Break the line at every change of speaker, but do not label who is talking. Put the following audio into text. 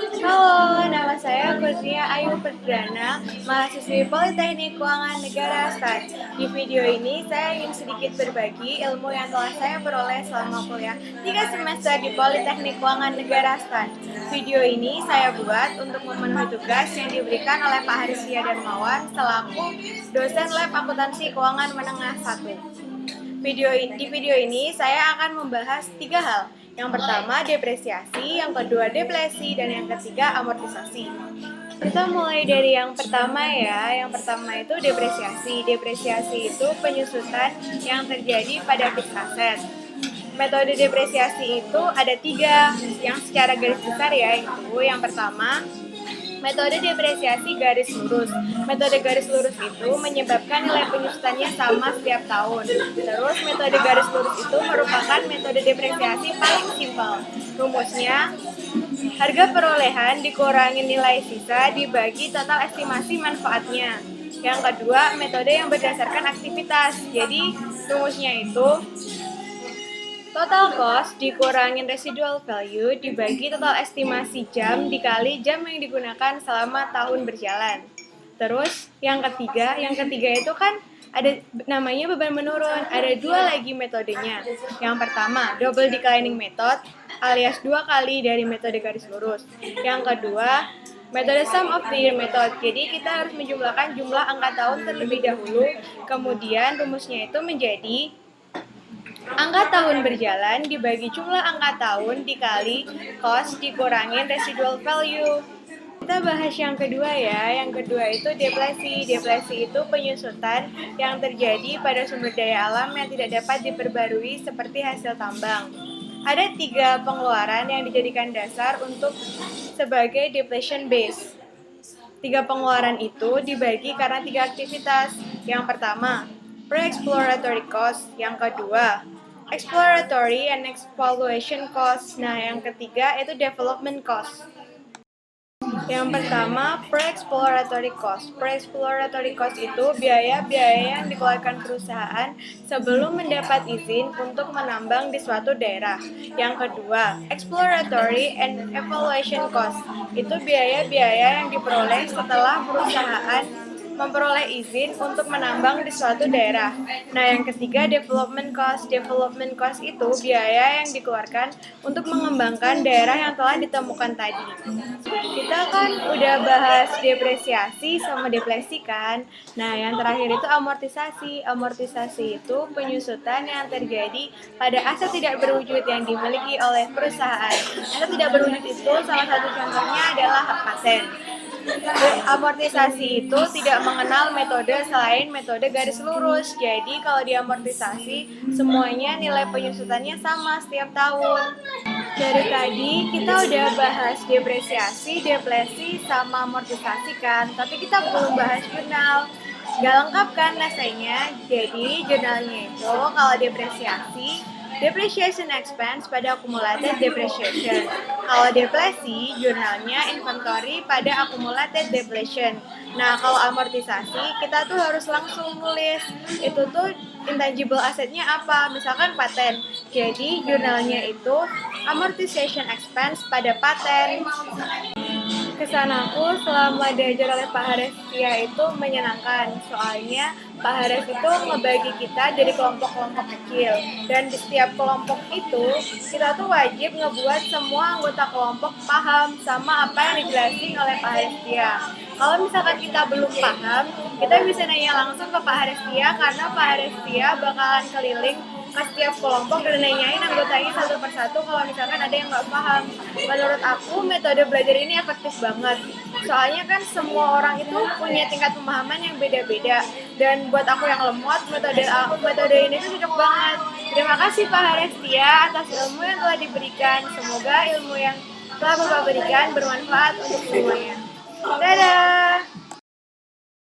Halo, nama saya Kurnia Ayu Perdrana, mahasiswi Politeknik Keuangan Negara STAN. Di video ini, saya ingin sedikit berbagi ilmu yang telah saya peroleh selama kuliah 3 semester di Politeknik Keuangan Negara STAN. Video ini saya buat untuk memenuhi tugas yang diberikan oleh Pak Harisya Darmawan selaku dosen Lab Akuntansi Keuangan Menengah 1. Di video ini saya akan membahas 3 hal. Yang pertama depresiasi, yang kedua deflasi, dan yang ketiga amortisasi. Kita mulai dari yang pertama ya. Yang pertama itu depresiasi. Depresiasi itu penyusutan yang terjadi pada fixed asset. Metode depresiasi itu ada 3 yang secara garis besar ya, itu yang pertama metode depresiasi garis lurus. Metode garis lurus itu menyebabkan nilai penyusutannya sama setiap tahun. Terus metode garis lurus itu merupakan metode depresiasi paling simpel. Rumusnya, harga perolehan dikurangi nilai sisa dibagi total estimasi manfaatnya. Yang kedua, metode yang berdasarkan aktivitas. Jadi, rumusnya itu total cost dikurangin residual value dibagi total estimasi jam dikali jam yang digunakan selama tahun berjalan. Terus yang ketiga itu kan ada namanya beban menurun. Ada 2 lagi metodenya. Yang pertama, double declining method alias 2 kali dari metode garis lurus. Yang kedua, metode sum of the year method. Jadi kita harus menjumlahkan jumlah angka tahun terlebih dahulu. Kemudian rumusnya itu menjadi angka tahun berjalan dibagi jumlah angka tahun dikali cost dikurangin residual value. Kita bahas yang kedua ya. Yang kedua itu deflasi. Deflasi itu penyusutan yang terjadi pada sumber daya alam yang tidak dapat diperbarui seperti hasil tambang. Ada 3 pengeluaran yang dijadikan dasar untuk sebagai depletion base. 3 pengeluaran itu dibagi karena 3 aktivitas. Yang pertama, pre-exploratory cost. Yang kedua, exploratory and evaluation cost. Nah, yang ketiga itu development cost. Yang pertama, pre-exploratory cost. Pre-exploratory cost itu biaya-biaya yang dikeluarkan perusahaan sebelum mendapat izin untuk menambang di suatu daerah. Yang kedua, exploratory and evaluation cost. Itu biaya-biaya yang diperoleh setelah perusahaan memperoleh izin untuk menambang di suatu daerah. Nah, yang ketiga development cost. Development cost itu biaya yang dikeluarkan untuk mengembangkan daerah yang telah ditemukan tadi. Kita kan udah bahas depresiasi sama deflasi kan. Nah, yang terakhir itu amortisasi. Amortisasi itu penyusutan yang terjadi pada aset tidak berwujud yang dimiliki oleh perusahaan. Aset tidak berwujud itu salah satu contohnya adalah hak paten. Amortisasi itu tidak mengenal metode selain metode garis lurus. Jadi kalau di amortisasi semuanya nilai penyusutannya sama setiap tahun. Dari tadi kita udah bahas depresiasi, deflasi, sama amortisasi kan. Tapi kita belum bahas jurnal. Gak lengkap kan rasanya. Jadi jurnalnya itu kalau depresiasi, depreciation expense pada accumulated depreciation. Kalau deflasi, jurnalnya inventory pada accumulated depletion. Nah, kalau amortisasi, kita tuh harus langsung nulis. Itu tuh intangible asetnya apa? Misalkan paten. Jadi, jurnalnya itu amortization expense pada paten. Kesan aku selama diajar oleh Pak Harisya itu menyenangkan. Soalnya Pak Haris itu ngebagi kita dari kelompok-kelompok kecil. Dan di setiap kelompok itu, kita tuh wajib ngebuat semua anggota kelompok paham sama apa yang dijelasin oleh Pak Harisya. Kalau misalkan kita belum paham, kita bisa nanya langsung ke Pak Harisya karena Pak Harisya bakalan keliling ke setiap kelompok dan nanyain anggotanya satu persatu kalau misalkan ada yang nggak paham. Menurut aku metode belajar ini efektif banget. Soalnya kan semua orang itu punya tingkat pemahaman yang beda-beda. Dan buat aku yang lemot, metode ini tuh cocok banget. Terima kasih Pak Harisya atas ilmu yang telah diberikan. Semoga ilmu yang telah Bapak berikan bermanfaat untuk semuanya. Dadah!